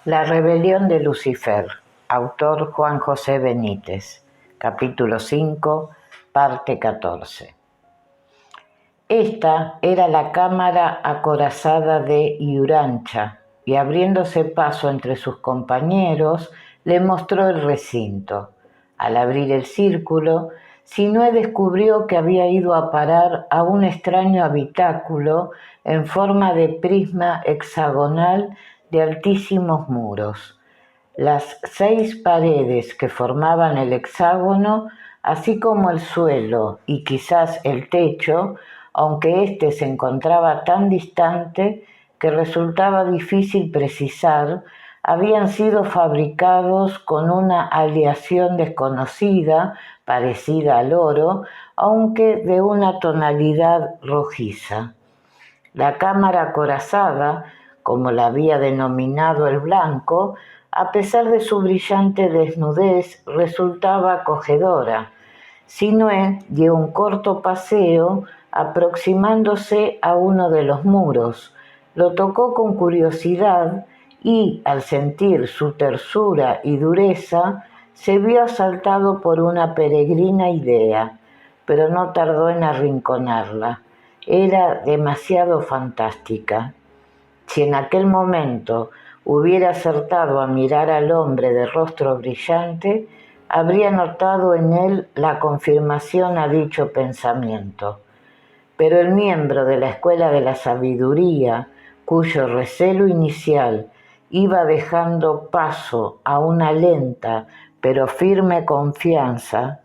La rebelión de Lucifer, autor Juan José Benítez, capítulo 5, parte 14. Esta era la cámara acorazada de Iurancha, y abriéndose paso entre sus compañeros, le mostró el recinto. Al abrir el círculo, Sinué descubrió que había ido a parar a un extraño habitáculo en forma de prisma hexagonal de altísimos muros. Las 6 paredes que formaban el hexágono, así como el suelo y quizás el techo, aunque éste se encontraba tan distante que resultaba difícil precisar, habían sido fabricados con una aleación desconocida, parecida al oro, aunque de una tonalidad rojiza. La cámara acorazada, como la había denominado el Blanco, a pesar de su brillante desnudez, resultaba acogedora. Sinué dio un corto paseo aproximándose a uno de los muros. Lo tocó con curiosidad y, al sentir su tersura y dureza, se vio asaltado por una peregrina idea, pero no tardó en arrinconarla. Era demasiado fantástica. Si en aquel momento hubiera acertado a mirar al hombre de rostro brillante, habría notado en él la confirmación a dicho pensamiento. Pero el miembro de la escuela de la sabiduría, cuyo recelo inicial iba dejando paso a una lenta pero firme confianza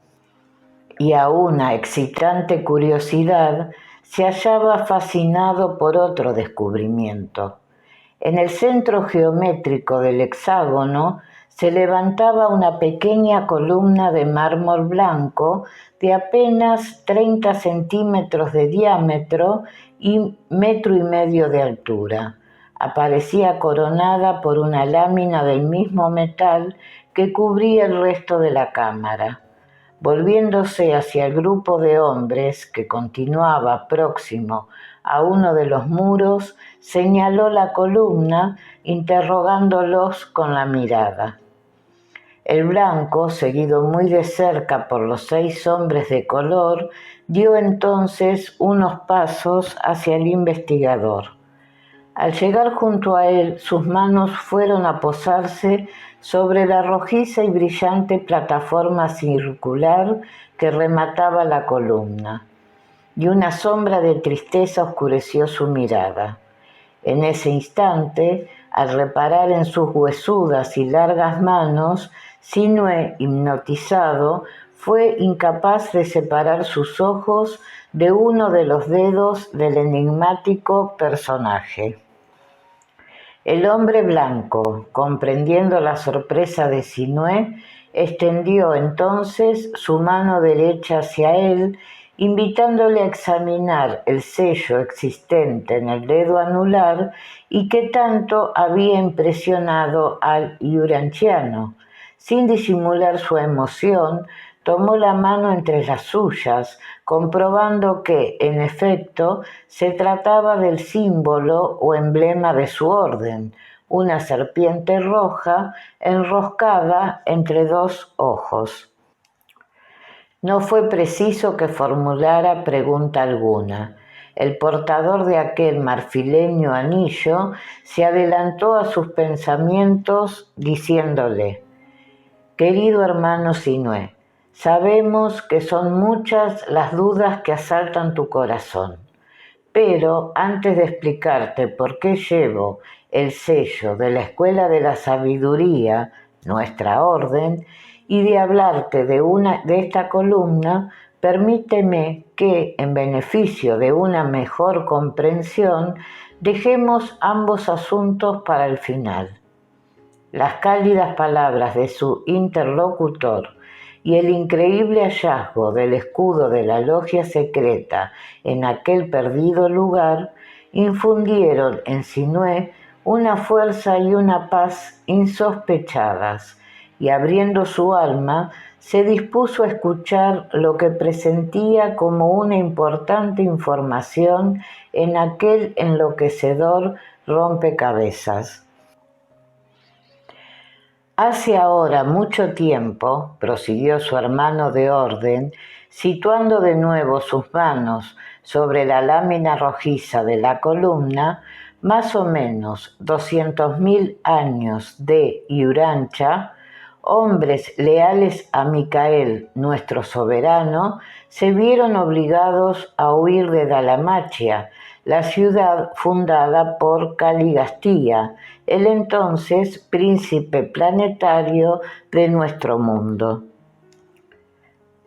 y a una excitante curiosidad, se hallaba fascinado por otro descubrimiento. En el centro geométrico del hexágono se levantaba una pequeña columna de mármol blanco de apenas 30 centímetros de diámetro y 1,5 metros de altura. Aparecía coronada por una lámina del mismo metal que cubría el resto de la cámara. Volviéndose hacia el grupo de hombres que continuaba próximo a uno de los muros, señaló la columna, interrogándolos con la mirada. El Blanco, seguido muy de cerca por los 6 hombres de color, dio entonces unos pasos hacia el investigador. Al llegar junto a él, sus manos fueron a posarse sobre la rojiza y brillante plataforma circular que remataba la columna, y una sombra de tristeza oscureció su mirada. En ese instante, al reparar en sus huesudas y largas manos, Sinué, hipnotizado, fue incapaz de separar sus ojos de uno de los dedos del enigmático personaje. El hombre blanco, comprendiendo la sorpresa de Sinué, extendió entonces su mano derecha hacia él, invitándole a examinar el sello existente en el dedo anular y que tanto había impresionado al iuranchiano. Sin disimular su emoción, tomó la mano entre las suyas, comprobando que, en efecto, se trataba del símbolo o emblema de su orden, una serpiente roja enroscada entre 2 ojos. No fue preciso que formulara pregunta alguna. El portador de aquel marfileño anillo se adelantó a sus pensamientos diciéndole: «Querido hermano Sinué, sabemos que son muchas las dudas que asaltan tu corazón, pero antes de explicarte por qué llevo el sello de la Escuela de la Sabiduría, nuestra orden, y de hablarte de esta columna, permíteme que, en beneficio de una mejor comprensión, dejemos ambos asuntos para el final». Las cálidas palabras de su interlocutor y el increíble hallazgo del escudo de la logia secreta en aquel perdido lugar infundieron en Sinué una fuerza y una paz insospechadas, y abriendo su alma se dispuso a escuchar lo que presentía como una importante información en aquel enloquecedor rompecabezas. Hace ahora mucho tiempo, prosiguió su hermano de orden, situando de nuevo sus manos sobre la lámina rojiza de la columna, más o menos 200.000 años de Iurancha, hombres leales a Micael, nuestro soberano, se vieron obligados a huir de Dalmacia, la ciudad fundada por Caligastía, el entonces príncipe planetario de nuestro mundo.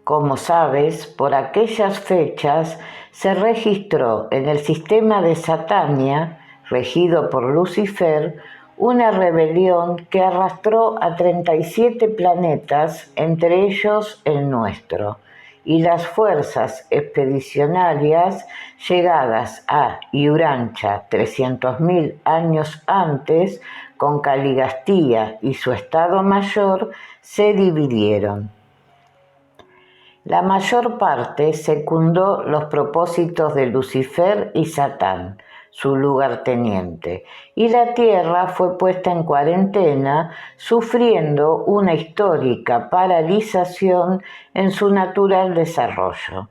Como sabes, por aquellas fechas se registró en el sistema de Satania, regido por Lucifer, una rebelión que arrastró a 37 planetas, entre ellos el nuestro, y las fuerzas expedicionarias llegadas a Iurancha 300.000 años antes, con Caligastía y su Estado Mayor, se dividieron. La mayor parte secundó los propósitos de Lucifer y Satán, su lugarteniente, y la Tierra fue puesta en cuarentena, sufriendo una histórica paralización en su natural desarrollo.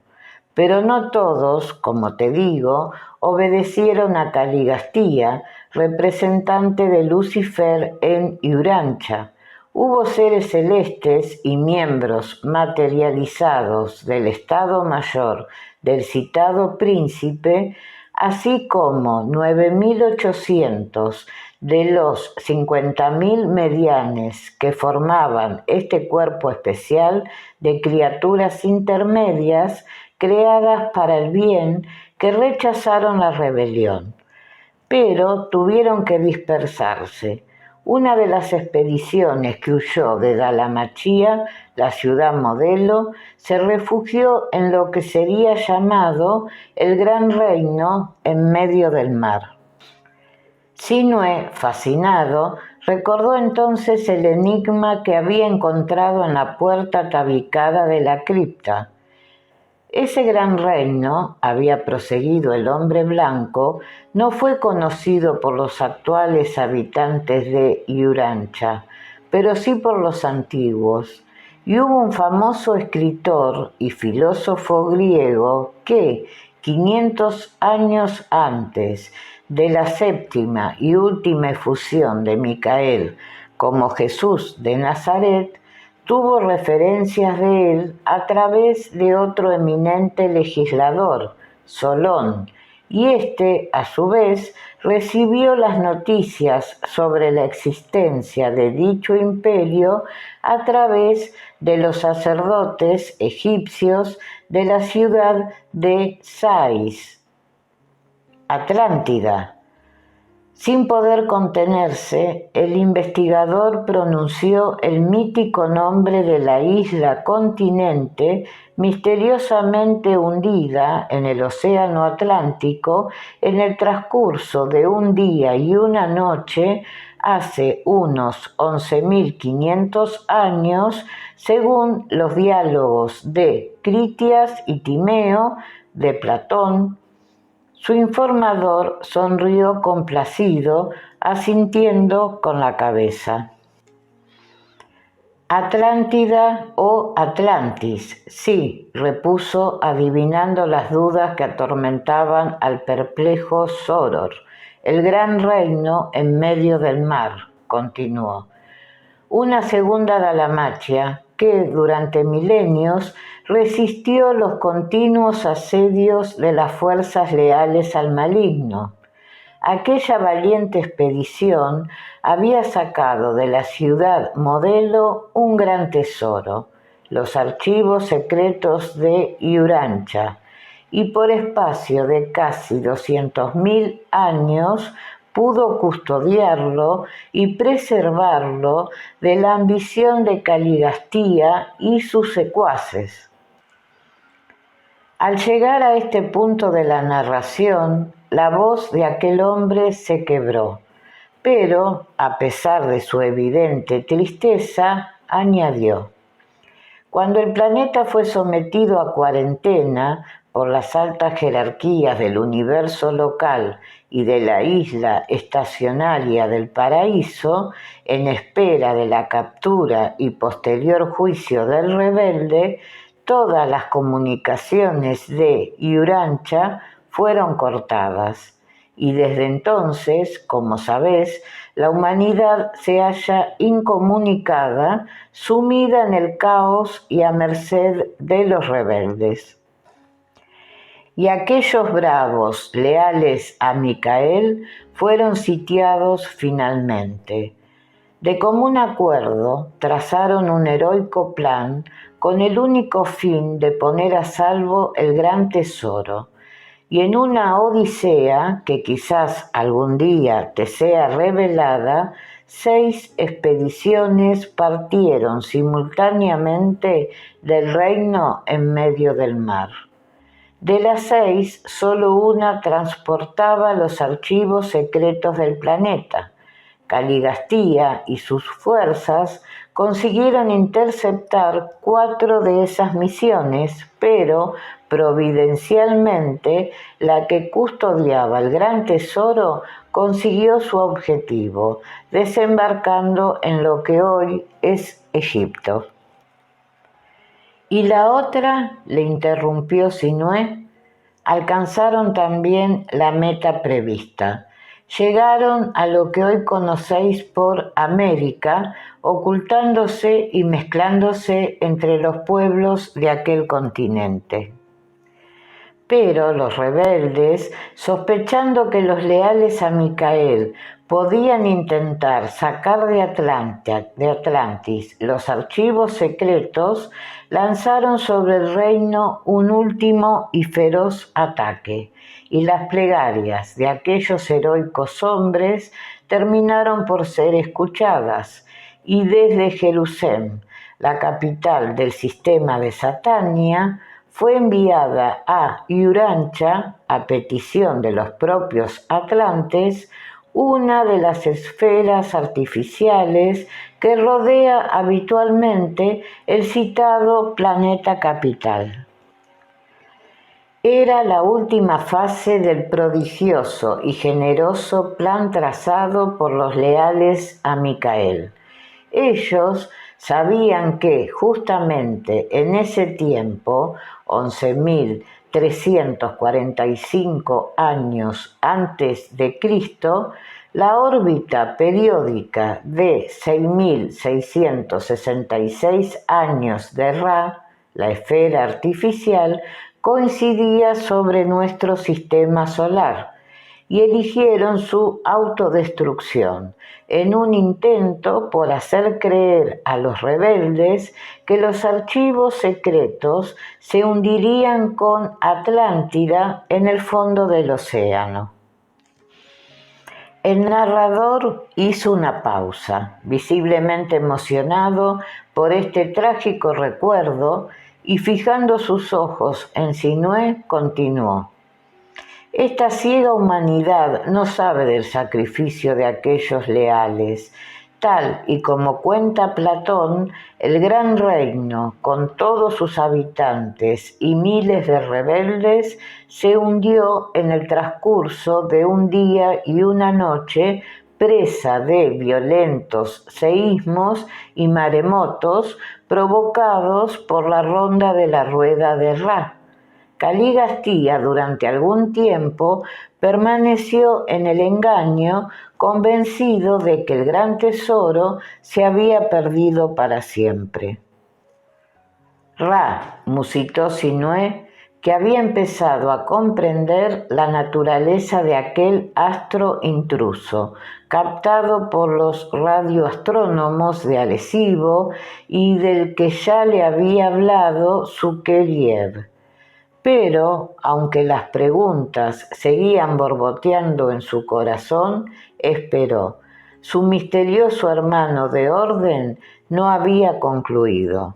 Pero no todos, como te digo, obedecieron a Caligastía, representante de Lucifer en Iurancha. Hubo seres celestes y miembros materializados del Estado Mayor del citado príncipe, así como 9.800 de los 50.000 medianes que formaban este cuerpo especial de criaturas intermedias creadas para el bien, que rechazaron la rebelión, pero tuvieron que dispersarse. Una de las expediciones que huyó de Dalmacia, la ciudad modelo, se refugió en lo que sería llamado el Gran Reino en medio del mar. Sinue, fascinado, recordó entonces el enigma que había encontrado en la puerta tabicada de la cripta. Ese gran reino, había proseguido el hombre blanco, no fue conocido por los actuales habitantes de Iurancha, pero sí por los antiguos, y hubo un famoso escritor y filósofo griego que, 500 años antes de la séptima y última efusión de Micael como Jesús de Nazaret, tuvo referencias de él a través de otro eminente legislador, Solón, y éste, a su vez, recibió las noticias sobre la existencia de dicho imperio a través de los sacerdotes egipcios de la ciudad de Sais, Atlántida. Sin poder contenerse, el investigador pronunció el mítico nombre de la isla continente misteriosamente hundida en el océano Atlántico en el transcurso de un día y una noche hace unos 11.500 años, según los diálogos de Critias y Timeo de Platón. Su informador sonrió complacido, asintiendo con la cabeza. Atlántida o Atlantis, sí, repuso, adivinando las dudas que atormentaban al perplejo Soror. El gran reino en medio del mar, continuó. Una segunda Dalmacia que durante milenios resistió los continuos asedios de las fuerzas leales al maligno. Aquella valiente expedición había sacado de la ciudad modelo un gran tesoro, los archivos secretos de Iurancha, y por espacio de casi 200.000 años pudo custodiarlo y preservarlo de la ambición de Caligastía y sus secuaces. Al llegar a este punto de la narración, la voz de aquel hombre se quebró, pero, a pesar de su evidente tristeza, añadió: cuando el planeta fue sometido a cuarentena por las altas jerarquías del universo local y de la isla estacionaria del paraíso, en espera de la captura y posterior juicio del rebelde, todas las comunicaciones de Urantia fueron cortadas. Y desde entonces, como sabés, la humanidad se halla incomunicada, sumida en el caos y a merced de los rebeldes. Y aquellos bravos, leales a Micael, fueron sitiados finalmente. De común acuerdo, trazaron un heroico plan con el único fin de poner a salvo el gran tesoro. Y en una odisea que quizás algún día te sea revelada, 6 expediciones partieron simultáneamente del reino en medio del mar. De las 6, solo una transportaba los archivos secretos del planeta. Caligastía y sus fuerzas consiguieron interceptar 4 de esas misiones, pero providencialmente la que custodiaba el gran tesoro consiguió su objetivo, desembarcando en lo que hoy es Egipto. ¿Y la otra?, le interrumpió Sinué. Alcanzaron también la meta prevista. Llegaron a lo que hoy conocéis por América, ocultándose y mezclándose entre los pueblos de aquel continente. Pero los rebeldes, sospechando que los leales a Micael podían intentar sacar de Atlantis los archivos secretos, lanzaron sobre el reino un último y feroz ataque, y las plegarias de aquellos heroicos hombres terminaron por ser escuchadas, y desde Jerusalén, la capital del sistema de Satania, fue enviada a Urantia, a petición de los propios atlantes, una de las esferas artificiales que rodea habitualmente el citado planeta capital. Era la última fase del prodigioso y generoso plan trazado por los leales a Micael. Ellos sabían que justamente en ese tiempo, 11.345 años antes de Cristo, la órbita periódica de 6.666 años de Ra, la esfera artificial, coincidía sobre nuestro sistema solar, y eligieron su autodestrucción en un intento por hacer creer a los rebeldes que los archivos secretos se hundirían con Atlántida en el fondo del océano. El narrador hizo una pausa, visiblemente emocionado por este trágico recuerdo, y fijando sus ojos en Sinué, continuó. Esta ciega humanidad no sabe del sacrificio de aquellos leales. Tal y como cuenta Platón, el gran reino, con todos sus habitantes y miles de rebeldes, se hundió en el transcurso de un día y una noche, presa de violentos seísmos y maremotos provocados por la ronda de la rueda de Ra. Caligastía durante algún tiempo permaneció en el engaño, convencido de que el gran tesoro se había perdido para siempre. Ra, musitó Sinué, que había empezado a comprender la naturaleza de aquel astro intruso, captado por los radioastrónomos de Arecibo y del que ya le había hablado Sukeriev. Pero, aunque las preguntas seguían borboteando en su corazón, esperó. Su misterioso hermano de orden no había concluido.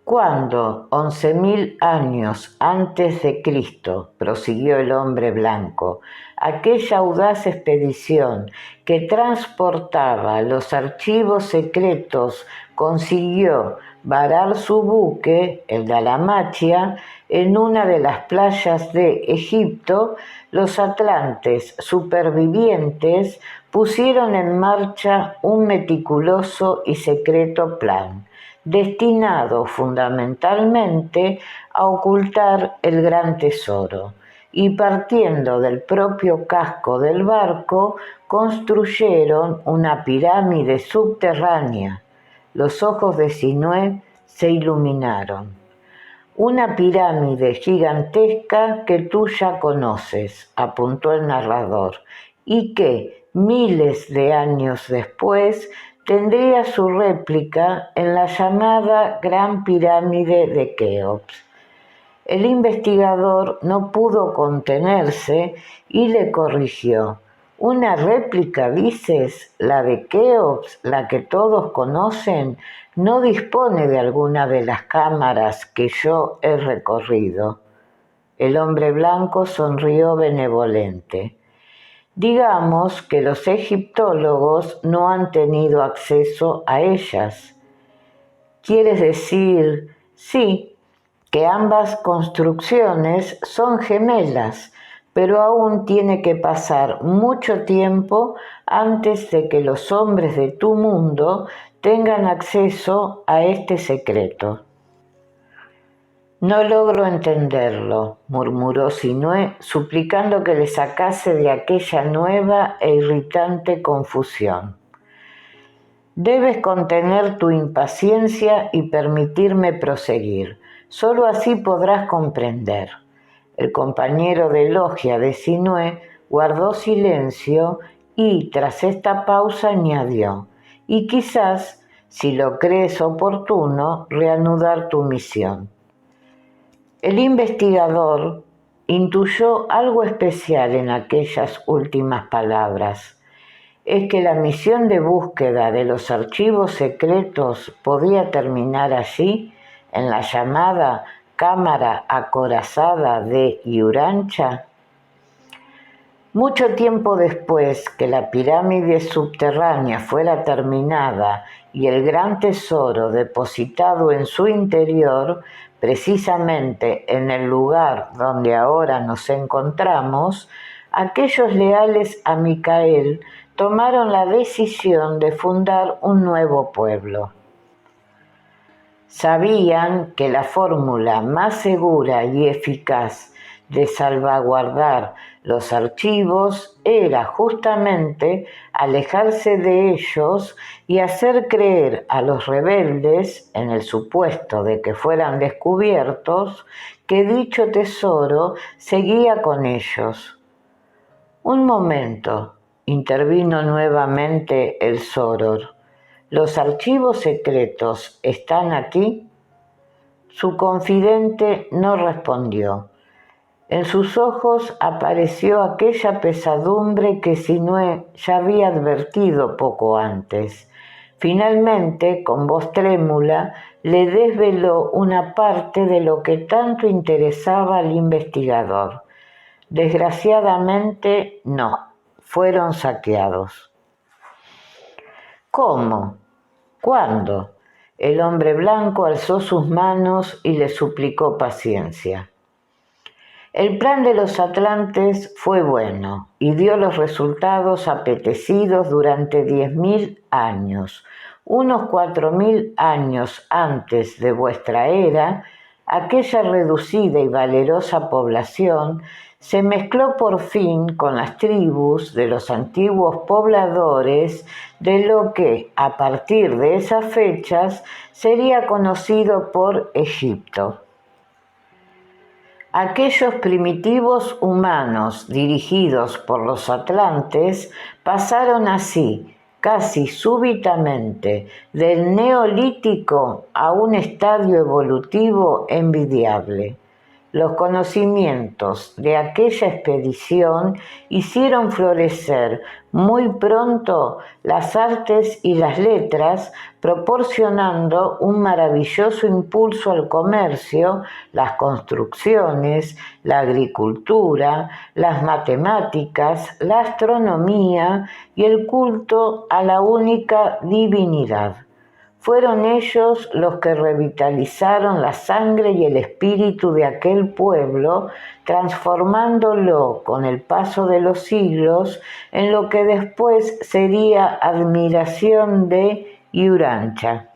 Cuando, 11.000 años antes de Cristo, prosiguió el hombre blanco, aquella audaz expedición que transportaba los archivos secretos consiguió varar su buque, el Dalmacia, en una de las playas de Egipto, los atlantes supervivientes pusieron en marcha un meticuloso y secreto plan, destinado fundamentalmente a ocultar el gran tesoro, y partiendo del propio casco del barco, construyeron una pirámide subterránea. Los ojos de Sinué se iluminaron. Una pirámide gigantesca que tú ya conoces, apuntó el narrador, y que, miles de años después, tendría su réplica en la llamada Gran Pirámide de Keops. El investigador no pudo contenerse y le corrigió. ¿Una réplica, dices? La de Keops, la que todos conocen, no dispone de alguna de las cámaras que yo he recorrido. El hombre blanco sonrió benevolente. Digamos que los egiptólogos no han tenido acceso a ellas. ¿Quieres decir? Sí, que ambas construcciones son gemelas, pero aún tiene que pasar mucho tiempo antes de que los hombres de tu mundo tengan acceso a este secreto. No logro entenderlo, murmuró Sinué, suplicando que le sacase de aquella nueva e irritante confusión. Debes contener tu impaciencia y permitirme proseguir. Solo así podrás comprender. El compañero de logia de Sinué guardó silencio y, tras esta pausa, añadió, y quizás, si lo crees oportuno, reanudar tu misión. El investigador intuyó algo especial en aquellas últimas palabras. Es que la misión de búsqueda de los archivos secretos podía terminar allí, en la llamada Cámara Acorazada de Urantia. Mucho tiempo después que la pirámide subterránea fuera terminada y el gran tesoro depositado en su interior, precisamente en el lugar donde ahora nos encontramos, aquellos leales a Micael tomaron la decisión de fundar un nuevo pueblo. Sabían que la fórmula más segura y eficaz de salvaguardar los archivos era justamente alejarse de ellos y hacer creer a los rebeldes, en el supuesto de que fueran descubiertos, que dicho tesoro seguía con ellos. Un momento, intervino nuevamente el Soror. ¿Los archivos secretos están aquí? Su confidente no respondió. En sus ojos apareció aquella pesadumbre que Sinué ya había advertido poco antes. Finalmente, con voz trémula, le desveló una parte de lo que tanto interesaba al investigador. Desgraciadamente, no, fueron saqueados. ¿Cómo? ¿Cuándo? El hombre blanco alzó sus manos y le suplicó paciencia. El plan de los atlantes fue bueno y dio los resultados apetecidos durante 10.000 años. Unos 4.000 años antes de vuestra era, aquella reducida y valerosa población se mezcló por fin con las tribus de los antiguos pobladores de lo que, a partir de esas fechas, sería conocido por Egipto. Aquellos primitivos humanos dirigidos por los atlantes pasaron así, casi súbitamente, del neolítico a un estadio evolutivo envidiable. Los conocimientos de aquella expedición hicieron florecer muy pronto las artes y las letras, proporcionando un maravilloso impulso al comercio, las construcciones, la agricultura, las matemáticas, la astronomía y el culto a la única divinidad. fueron ellos los que revitalizaron la sangre y el espíritu de aquel pueblo, transformándolo con el paso de los siglos en lo que después sería admiración de Urantia.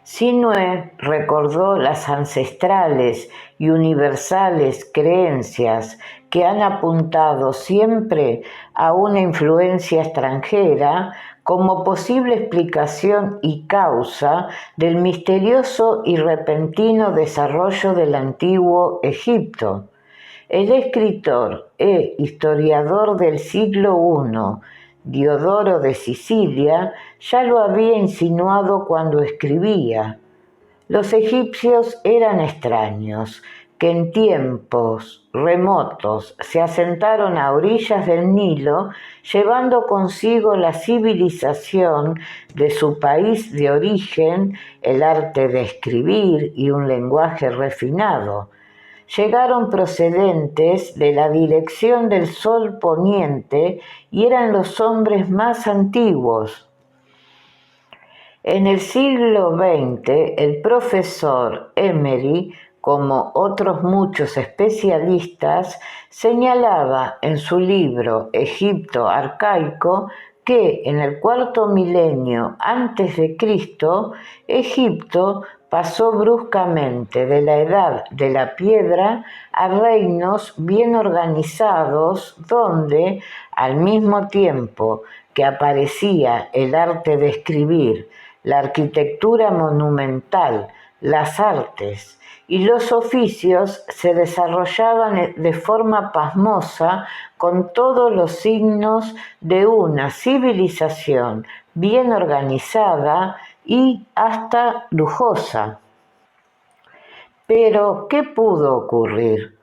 Sinue recordó las ancestrales y universales creencias que han apuntado siempre a una influencia extranjera como posible explicación y causa del misterioso y repentino desarrollo del antiguo Egipto. El escritor e historiador del siglo I, Diodoro de Sicilia, ya lo había insinuado cuando escribía: los egipcios eran extraños, que en tiempos remotos se asentaron a orillas del Nilo, llevando consigo la civilización de su país de origen, el arte de escribir y un lenguaje refinado. Llegaron procedentes de la dirección del sol poniente y eran los hombres más antiguos. En el siglo XX, el profesor Emery, como otros muchos especialistas, señalaba en su libro Egipto arcaico que en el cuarto milenio antes de Cristo, Egipto pasó bruscamente de la edad de la piedra a reinos bien organizados donde, al mismo tiempo que aparecía el arte de escribir, la arquitectura monumental, las artes y los oficios se desarrollaban de forma pasmosa con todos los signos de una civilización bien organizada y hasta lujosa. Pero, ¿qué pudo ocurrir?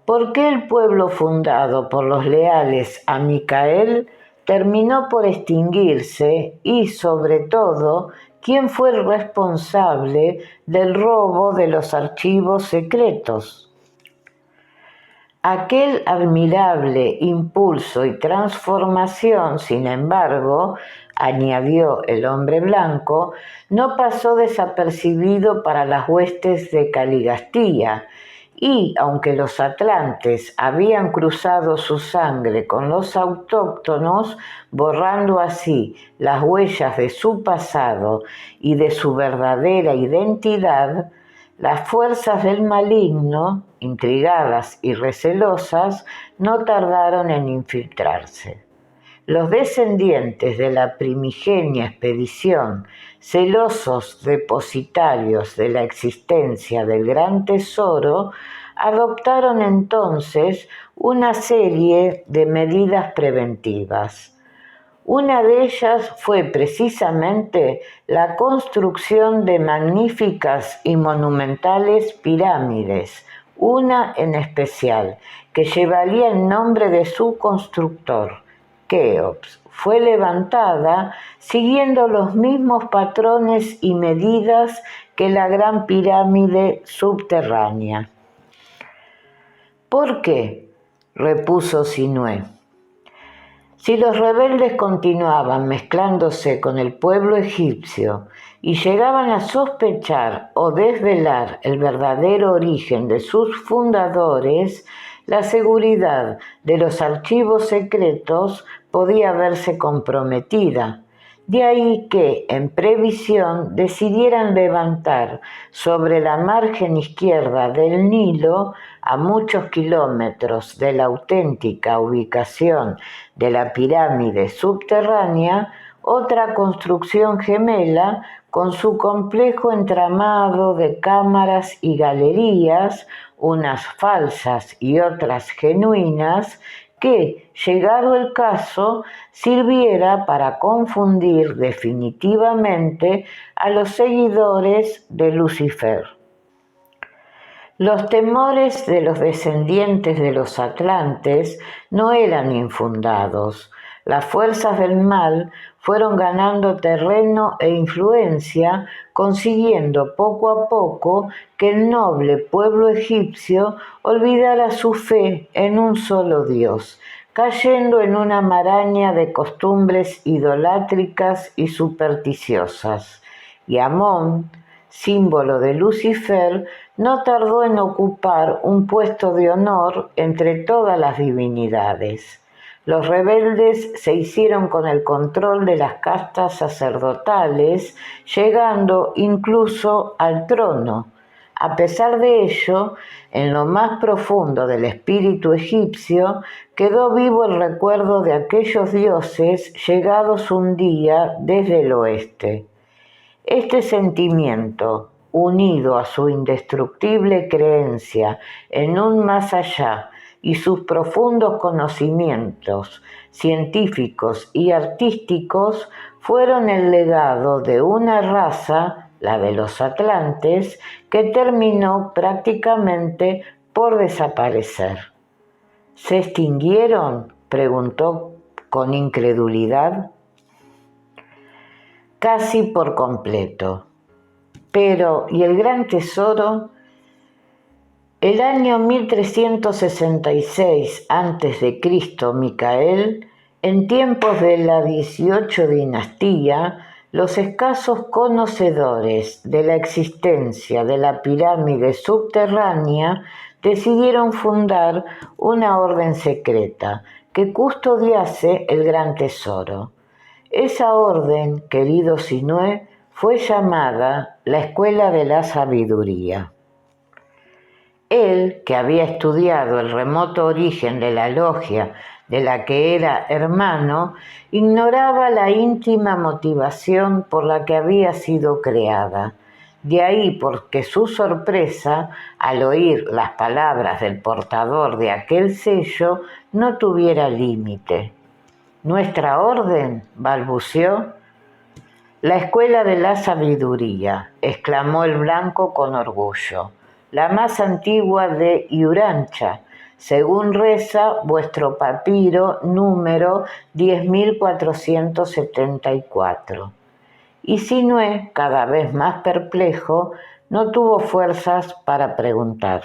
¿Por qué el pueblo fundado por los leales a Micael terminó por extinguirse y, sobre todo, quién fue el responsable del robo de los archivos secretos? Aquel admirable impulso y transformación, sin embargo, añadió el hombre blanco, no pasó desapercibido para las huestes de Caligastía, y aunque los atlantes habían cruzado su sangre con los autóctonos, borrando así las huellas de su pasado y de su verdadera identidad, las fuerzas del maligno, intrigadas y recelosas, no tardaron en infiltrarse. Los descendientes de la primigenia expedición, celosos depositarios de la existencia del gran tesoro, adoptaron entonces una serie de medidas preventivas. Una de ellas fue precisamente la construcción de magníficas y monumentales pirámides, una en especial, que llevaría el nombre de su constructor, Keops. Fue levantada siguiendo los mismos patrones y medidas que la gran pirámide subterránea. ¿Por qué?, repuso Sinue. Si los rebeldes continuaban mezclándose con el pueblo egipcio y llegaban a sospechar o desvelar el verdadero origen de sus fundadores, la seguridad de los archivos secretos podía verse comprometida. De ahí que, en previsión, decidieran levantar sobre la margen izquierda del Nilo, a muchos kilómetros de la auténtica ubicación de la pirámide subterránea, otra construcción gemela con su complejo entramado de cámaras y galerías, unas falsas y otras genuinas, que, llegado el caso, sirviera para confundir definitivamente a los seguidores de Lucifer. Los temores de los descendientes de los atlantes no eran infundados. Las fuerzas del mal fueron ganando terreno e influencia, consiguiendo poco a poco que el noble pueblo egipcio olvidara su fe en un solo Dios, cayendo en una maraña de costumbres idolátricas y supersticiosas. Y Amón, símbolo de Lucifer, no tardó en ocupar un puesto de honor entre todas las divinidades. Los rebeldes se hicieron con el control de las castas sacerdotales, llegando incluso al trono. A pesar de ello, en lo más profundo del espíritu egipcio quedó vivo el recuerdo de aquellos dioses llegados un día desde el oeste. Este sentimiento, unido a su indestructible creencia en un más allá y sus profundos conocimientos científicos y artísticos, fueron el legado de una raza, la de los atlantes, que terminó prácticamente por desaparecer. ¿Se extinguieron?, preguntó con incredulidad. Casi por completo. Pero, ¿y el gran tesoro? El año 1366 a.C., Micael, en tiempos de la 18 dinastía, los escasos conocedores de la existencia de la pirámide subterránea decidieron fundar una orden secreta que custodiase el gran tesoro. Esa orden, querido Sinué, fue llamada la Escuela de la Sabiduría. Él, que había estudiado el remoto origen de la logia de la que era hermano, ignoraba la íntima motivación por la que había sido creada. De ahí porque su sorpresa al oír las palabras del portador de aquel sello no tuviera límite. «¿Nuestra orden?», balbuceó. «La Escuela de la Sabiduría», exclamó el blanco con orgullo, «la más antigua de Urantia, según reza vuestro papiro número 10.474. Y Sinué, cada vez más perplejo, no tuvo fuerzas para preguntar.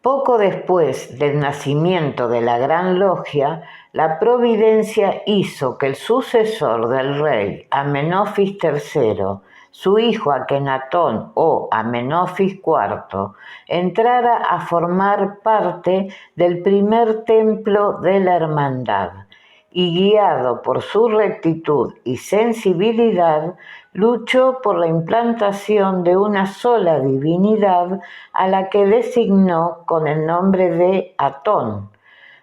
Poco después del nacimiento de la Gran Logia, la providencia hizo que el sucesor del rey Amenofis III, su hijo Akenatón o Amenofis IV, entrara a formar parte del primer templo de la hermandad, y guiado por su rectitud y sensibilidad, luchó por la implantación de una sola divinidad a la que designó con el nombre de Atón.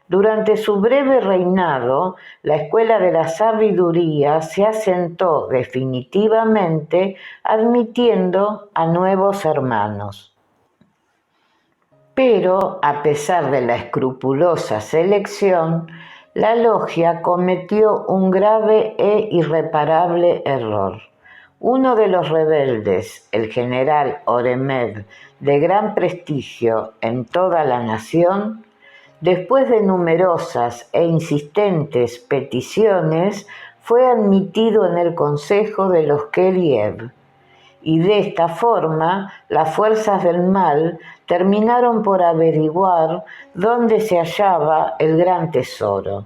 Durante su breve reinado, la Escuela de la Sabiduría se asentó definitivamente, admitiendo a nuevos hermanos. Pero, a pesar de la escrupulosa selección, la logia cometió un grave e irreparable error. Uno de los rebeldes, el general Oremed, de gran prestigio en toda la nación, después de numerosas e insistentes peticiones, fue admitido en el Consejo de los Keliev, y de esta forma las fuerzas del mal terminaron por averiguar dónde se hallaba el gran tesoro.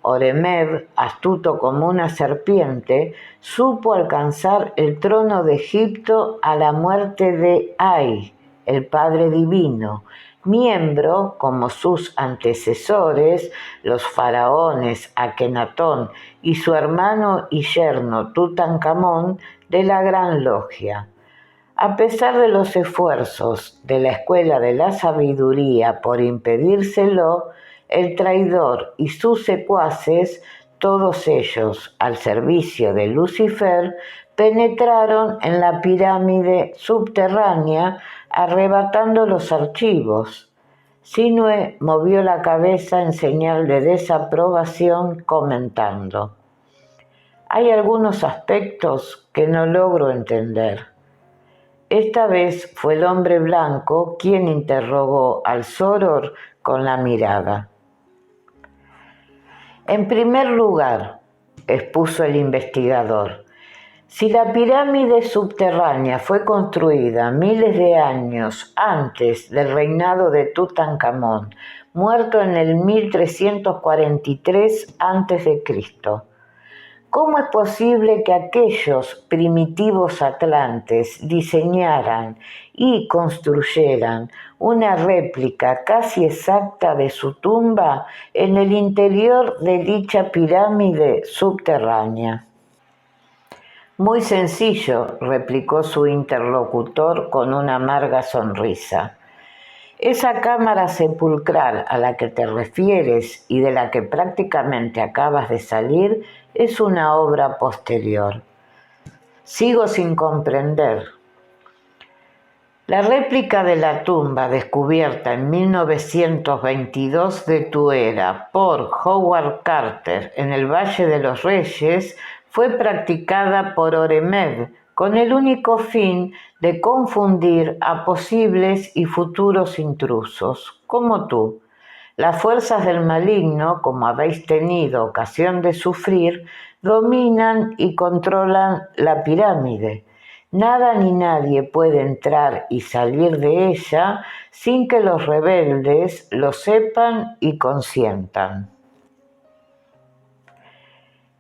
Oremed, astuto como una serpiente, supo alcanzar el trono de Egipto a la muerte de Ay, el Padre Divino, miembro, como sus antecesores, los faraones Akenatón y su hermano y yerno Tutankamón, de la Gran Logia. A pesar de los esfuerzos de la Escuela de la Sabiduría por impedírselo, el traidor y sus secuaces, todos ellos al servicio de Lucifer, penetraron en la pirámide subterránea arrebatando los archivos. Sinué movió la cabeza en señal de desaprobación, comentando: «Hay algunos aspectos que no logro entender». Esta vez fue el hombre blanco quien interrogó al Soror con la mirada. «En primer lugar», expuso el investigador, Si la pirámide subterránea fue construida miles de años antes del reinado de Tutankamón, muerto en el 1343 a.C., ¿cómo es posible que aquellos primitivos atlantes diseñaran y construyeran una réplica casi exacta de su tumba en el interior de dicha pirámide subterránea? Muy sencillo, replicó su interlocutor con una amarga sonrisa. Esa cámara sepulcral a la que te refieres y de la que prácticamente acabas de salir es una obra posterior. Sigo sin comprender. La réplica de la tumba descubierta en 1922 de tu era por Howard Carter en el Valle de los Reyes fue practicada por Oremed con el único fin de confundir a posibles y futuros intrusos, como tú. Las fuerzas del maligno, como habéis tenido ocasión de sufrir, dominan y controlan la pirámide. Nada ni nadie puede entrar y salir de ella sin que los rebeldes lo sepan y consientan.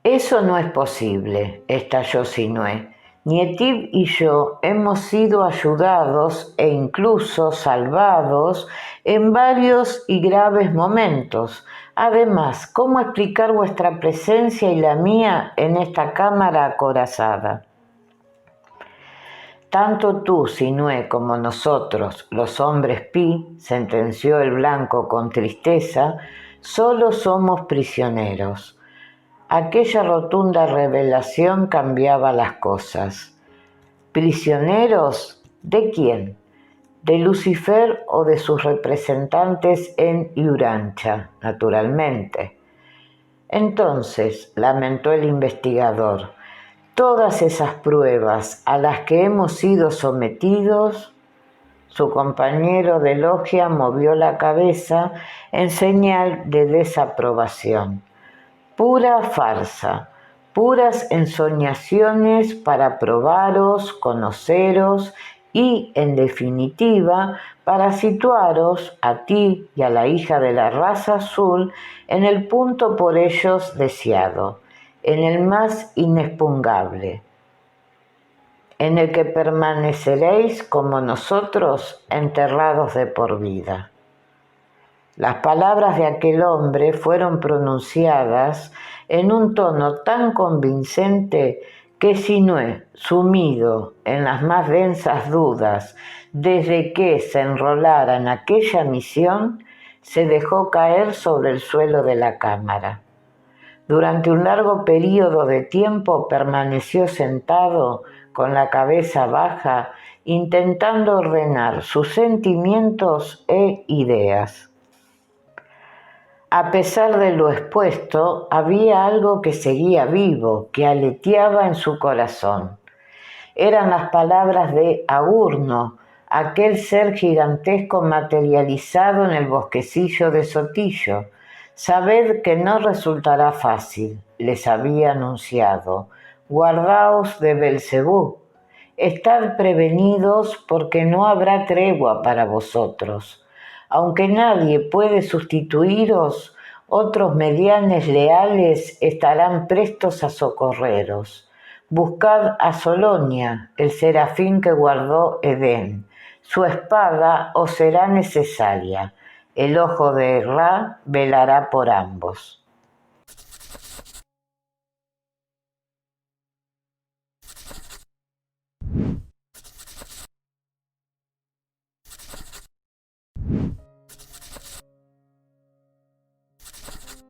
Eso no es posible, estalló Sinué. Nietib y yo hemos sido ayudados e incluso salvados en varios y graves momentos. Además, ¿cómo explicar vuestra presencia y la mía en esta cámara acorazada? Tanto tú, Sinué, como nosotros, los hombres Pi, sentenció el blanco con tristeza, solo somos prisioneros. Aquella rotunda revelación cambiaba las cosas. ¿Prisioneros? ¿De quién? ¿De Lucifer o de sus representantes en Urantia, naturalmente? Entonces, lamentó el investigador, todas esas pruebas a las que hemos sido sometidos. Su compañero de logia movió la cabeza en señal de desaprobación. Pura farsa, puras ensoñaciones para probaros, conoceros y, en definitiva, para situaros a ti y a la hija de la raza azul en el punto por ellos deseado, en el más inexpugnable, en el que permaneceréis como nosotros enterrados de por vida. Las palabras de aquel hombre fueron pronunciadas en un tono tan convincente que Sinué, sumido en las más densas dudas desde que se enrolara en aquella misión, se dejó caer sobre el suelo de la cámara. Durante un largo período de tiempo permaneció sentado con la cabeza baja, intentando ordenar sus sentimientos e ideas. A pesar de lo expuesto, había algo que seguía vivo, que aleteaba en su corazón. Eran las palabras de Agurno, aquel ser gigantesco materializado en el bosquecillo de Sotillo. Sabed que no resultará fácil, les había anunciado. Guardaos de Belcebú. Estad prevenidos porque no habrá tregua para vosotros. Aunque nadie puede sustituiros, otros medianes leales estarán prestos a socorreros. Buscad a Solonia, el serafín que guardó Edén. Su espada os será necesaria. El ojo de Ra velará por ambos.